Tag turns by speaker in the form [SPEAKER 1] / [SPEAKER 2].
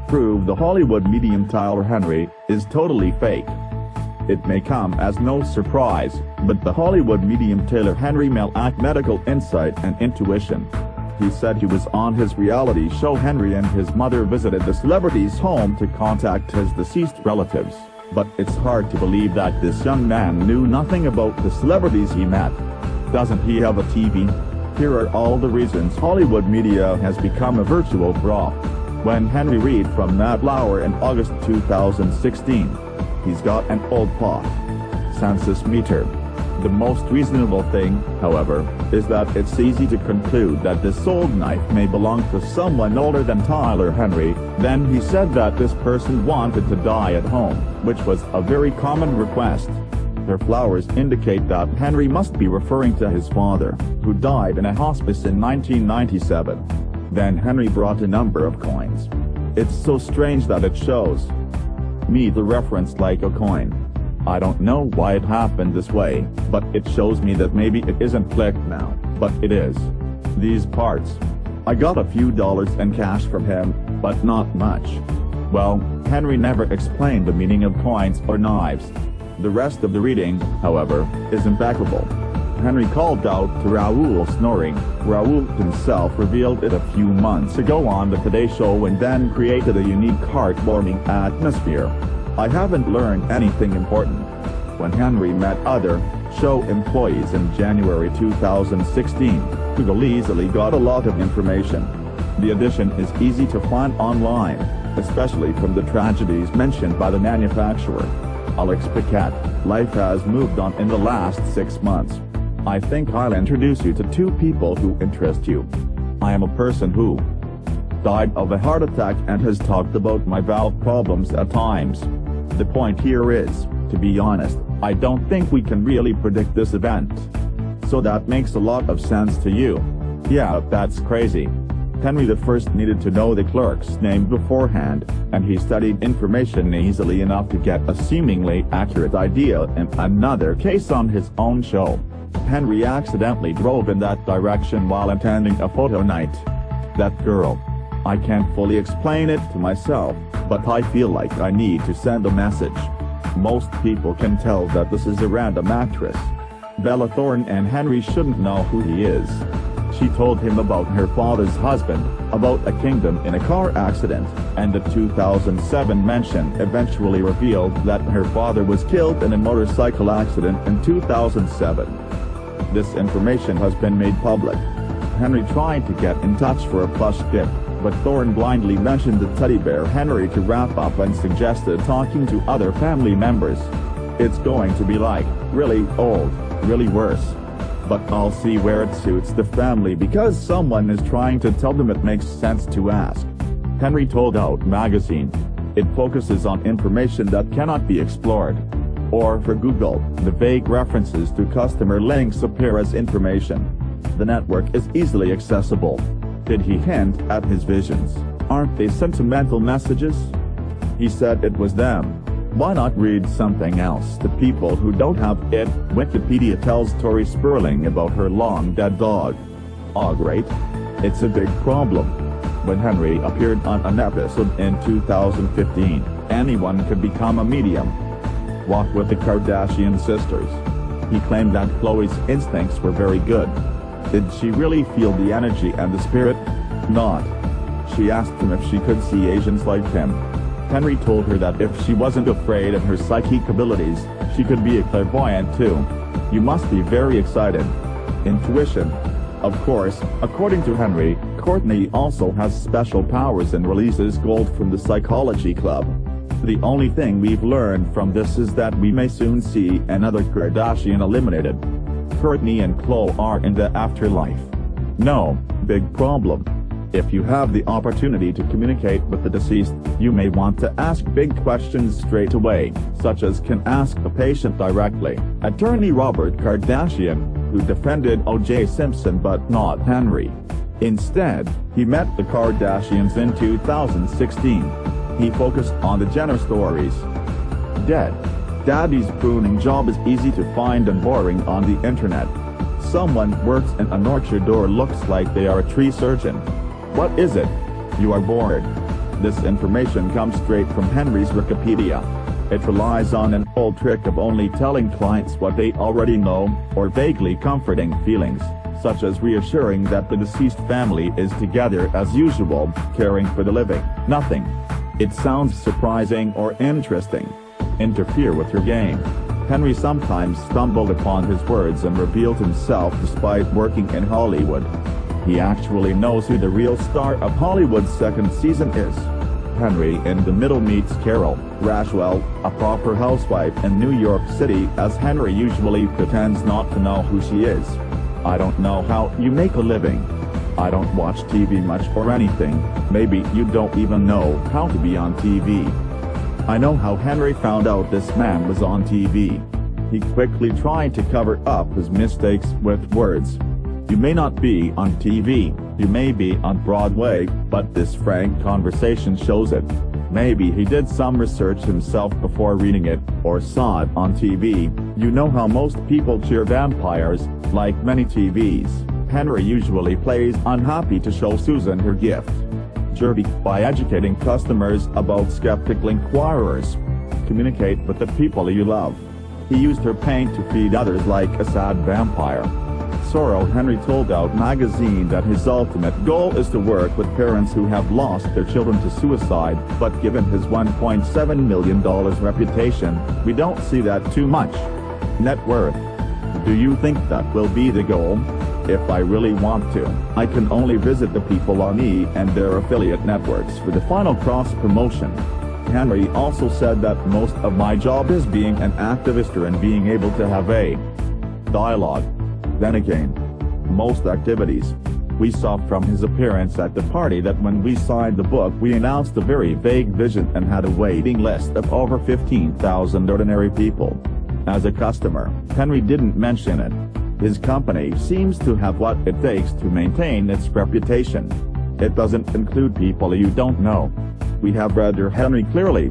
[SPEAKER 1] prove the Hollywood medium Tyler Henry is totally fake. It may come as no surprise, but the Hollywood medium Tyler Henry may lack medical insight and intuition. He said he was on his reality show. Henry and his mother visited the celebrity's home to contact his deceased relatives, but it's hard to believe that this young man knew nothing about the celebrities he met. Doesn't he have a TV? Here are all the reasons Hollywood media has become a virtual prop. When Henry read from Matt Lauer in August 2016, he's got an old pot. Census meter. The most reasonable thing, however, is that it's easy to conclude that this old knife may belong to someone older than Tyler Henry. Then he said that this person wanted to die at home, which was a very common request. Their flowers indicate that Henry must be referring to his father, who died in a hospice in 1997. Then Henry brought a number of coins. It's so strange that it shows me the reference like a coin. I don't know why it happened this way, but it shows me that maybe it isn't clicked now, but it is. These parts. I got a few dollars in cash from him, but not much. Well, Henry never explained the meaning of coins or knives. The rest of the reading, however, is impeccable. Henry called out to Raul snoring. Raul himself revealed it a few months ago on the Today Show and then created a unique heartwarming atmosphere. I haven't learned anything important. When Henry met other show employees in January 2016, Google easily got a lot of information. The edition is easy to find online, especially from the tragedies mentioned by the manufacturer. Alex Paquette, life has moved on in the last 6 months. I think I'll introduce you to two people who interest you. I am a person who died of a heart attack and has talked about my valve problems at times. The point here is, to be honest, I don't think we can really predict this event. So that makes a lot of sense to you. Yeah, that's crazy. Henry I needed to know the clerk's name beforehand, and he studied information easily enough to get a seemingly accurate idea in another case on his own show. Henry accidentally drove in that direction while attending a photo night. That girl. I can't fully explain it to myself, but I feel like I need to send a message. Most people can tell that this is a random actress. Bella Thorne, and Henry shouldn't know who he is. She told him about her father's husband, about a kingdom in a car accident, and the 2007 mention eventually revealed that her father was killed in a motorcycle accident in 2007. This information has been made public. Henry tried to get in touch for a plush gift, but Thorne blindly mentioned the teddy bear Henry to wrap up and suggested talking to other family members. It's going to be like, really old, really worse. But I'll see where it suits the family because someone is trying to tell them it makes sense to ask. Henry told Out magazine. It focuses on information that cannot be explored. Or for Google, the vague references to customer links appear as information. The network is easily accessible. Did he hint at his visions? Aren't they sentimental messages? He said it was them. Why not read something else to people who don't have it? Wikipedia tells Tori Sperling about her long-dead dog. Oh great. It's a big problem. When Henry appeared on an episode in 2015, anyone could become a medium. Walk with the Kardashian sisters. He claimed that Khloe's instincts were very good. Did she really feel the energy and the spirit? Not. She asked him if she could see Asians like him. Henry told her that if she wasn't afraid of her psychic abilities, she could be a clairvoyant too. You must be very excited. Intuition. Of course, according to Henry, Kourtney also has special powers and releases gold from the Psychology Club. The only thing we've learned from this is that we may soon see another Kardashian eliminated. Kourtney and Khloe are in the afterlife. No, big problem. If you have the opportunity to communicate with the deceased, you may want to ask big questions straight away, such as can ask the patient directly. Attorney Robert Kardashian, who defended O.J. Simpson but not Henry. Instead, he met the Kardashians in 2016. He focused on the Jenner stories. Dead. Daddy's pruning job is easy to find and boring on the internet. Someone works in an orchard or looks like they are a tree surgeon. What is it? You are bored. This information comes straight from Henry's Wikipedia. It relies on an old trick of only telling clients what they already know, or vaguely comforting feelings, such as reassuring that the deceased family is together as usual, caring for the living. Nothing. It sounds surprising or interesting. Interfere with your game. Henry sometimes stumbled upon his words and revealed himself despite working in Hollywood. He actually knows who the real star of Hollywood's second season is. Henry in the middle meets Carol Rashwell, a proper housewife in New York City, as Henry usually pretends not to know who she is. I don't know how you make a living. I don't watch TV much or anything. Maybe you don't even know how to be on TV. I know how Henry found out this man was on TV. He quickly tried to cover up his mistakes with words. You may not be on TV, you may be on Broadway, but this frank conversation shows it. Maybe he did some research himself before reading it, or saw it on TV. You know how most people cheer vampires, like many TVs. Henry usually plays unhappy to show Susan her gift. Jerby, by educating customers about skeptical inquirers. Communicate with the people you love. He used her pain to feed others like a sad vampire. Sorrow. Henry told Out magazine that his ultimate goal is to work with parents who have lost their children to suicide, but given his $1.7 million reputation, we don't see that too much. Net worth. Do you think that will be the goal? If I really want to, I can only visit the people on E! and their affiliate networks for the final cross-promotion. Henry also said that most of my job is being an activist and being able to have a dialogue. Then again, most activities. We saw from his appearance at the party that when we signed the book we announced a very vague vision and had a waiting list of over 15,000 ordinary people. As a customer, Henry didn't mention it. His company seems to have what it takes to maintain its reputation. It doesn't include people you don't know. We have read your Henry clearly,